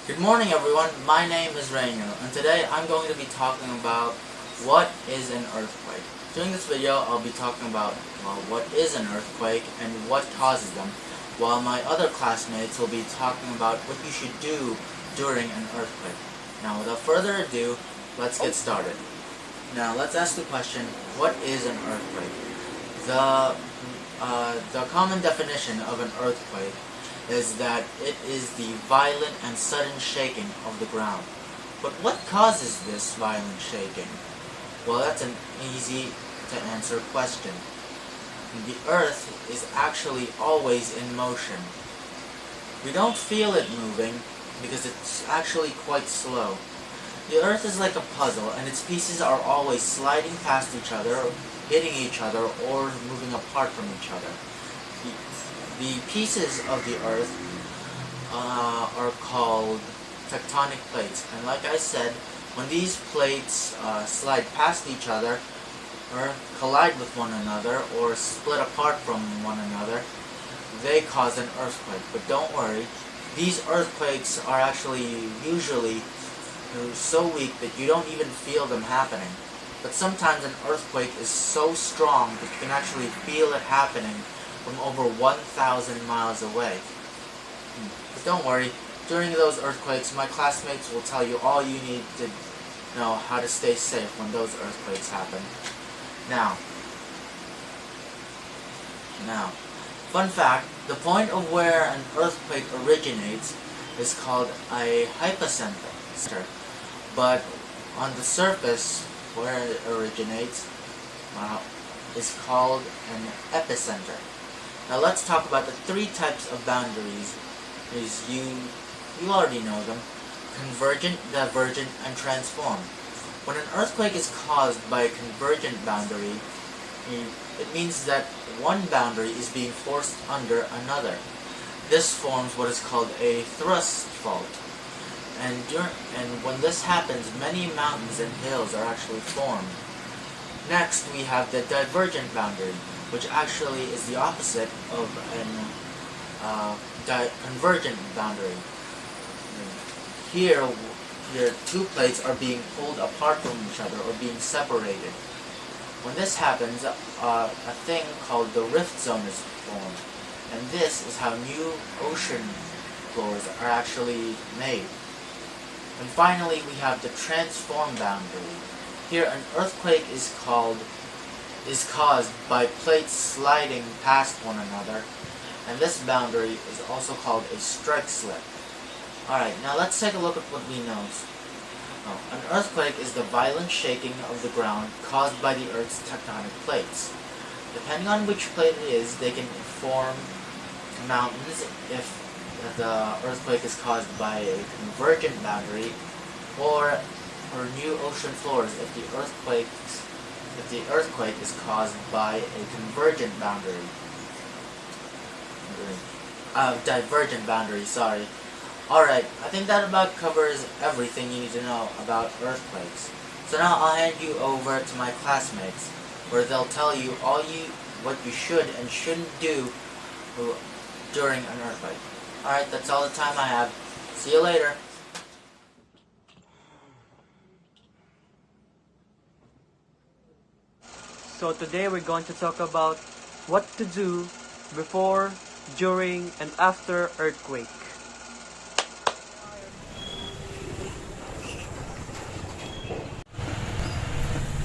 Good morning everyone, my name is Rainer, and today I'm going to be talking about what is an earthquake. During this video I'll be talking about what is an earthquake and what causes them, while my other classmates will be talking about what you should do during an earthquake. Now without further ado, let's get started. Now let's ask the question, what is an earthquake? The common definition of an earthquake is that it is the violent and sudden shaking of the ground. But what causes this violent shaking? Well, that's an easy to answer question. The earth is actually always in motion. We don't feel it moving because it's actually quite slow. The earth is like a puzzle and its pieces are always sliding past each other, hitting each other, or moving apart from each other. The pieces of the earth are called tectonic plates, and like I said, when these plates slide past each other, or collide with one another, or split apart from one another, they cause an earthquake. But don't worry, these earthquakes are actually usually so weak that you don't even feel them happening. But sometimes an earthquake is so strong that you can actually feel it happening from over 1,000 miles away. But don't worry, during those earthquakes, my classmates will tell you all you need to know how to stay safe when those earthquakes happen. Now, fun fact, the point of where an earthquake originates is called a hypocenter, but on the surface where it originates is called an epicenter. Now let's talk about the three types of boundaries. You already know them: convergent, divergent, and transform. When an earthquake is caused by a convergent boundary, it means that one boundary is being forced under another. This forms what is called a thrust fault. And when this happens, many mountains and hills are actually formed. Next, we have the divergent boundary, which actually is the opposite of an convergent boundary. Here, the two plates are being pulled apart from each other or being separated. When this happens, a thing called the rift zone is formed, and this is how new ocean floors are actually made. And finally, we have the transform boundary. Here, an earthquake is caused by plates sliding past one another, and this boundary is also called a strike slip. Alright, now let's take a look at what we know. An earthquake is the violent shaking of the ground caused by the Earth's tectonic plates. Depending on which plate it is, they can form mountains if the earthquake is caused by a convergent boundary, or new ocean floors if the earthquake is caused by a convergent boundary. Divergent boundary, sorry. Alright, I think that about covers everything you need to know about earthquakes. So now I'll hand you over to my classmates, where they'll tell you what you should and shouldn't do during an earthquake. Alright, that's all the time I have. See you later. So today we're going to talk about what to do before, during, and after earthquake.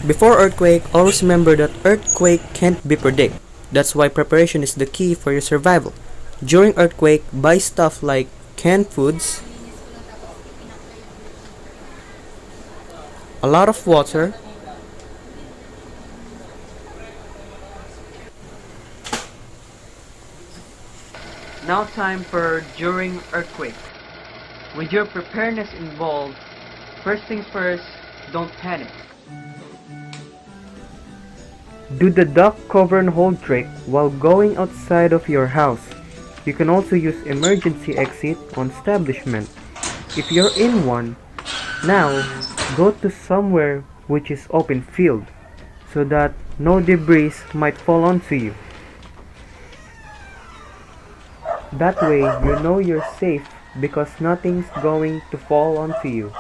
Before earthquake, always remember that earthquake can't be predicted. That's why preparation is the key for your survival. During earthquake, buy stuff like canned foods, a lot of water, now time for during earthquake. With your preparedness involved, first things first, don't panic. Do the duck cover and hold trick while going outside of your house. You can also use emergency exit on establishment. If you're in one, now go to somewhere which is open field so that no debris might fall onto you. That way you know you're safe because nothing's going to fall onto you.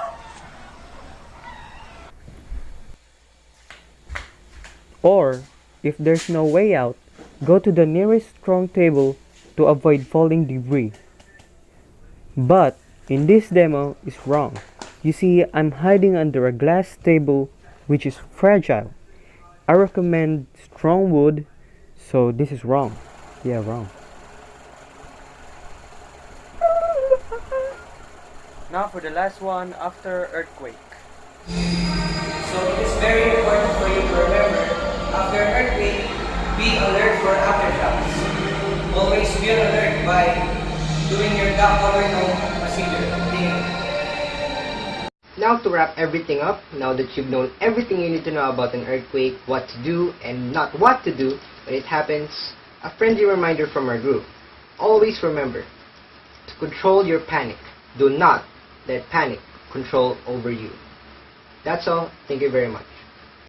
Or, if there's no way out, go to the nearest strong table to avoid falling debris. But, in this demo is wrong. You see, I'm hiding under a glass table which is fragile. I recommend strong wood, so this is wrong. Yeah, wrong. Now for the last one after earthquake. So it is very important for you to remember, after an earthquake, be alert for aftershocks. Always be on alert by doing your duck cover home procedure. Now to wrap everything up, now that you've known everything you need to know about an earthquake, what to do and not what to do when it happens, a friendly reminder from our group. Always remember to control your panic. Do not let panic control over you. That's all. Thank you very much.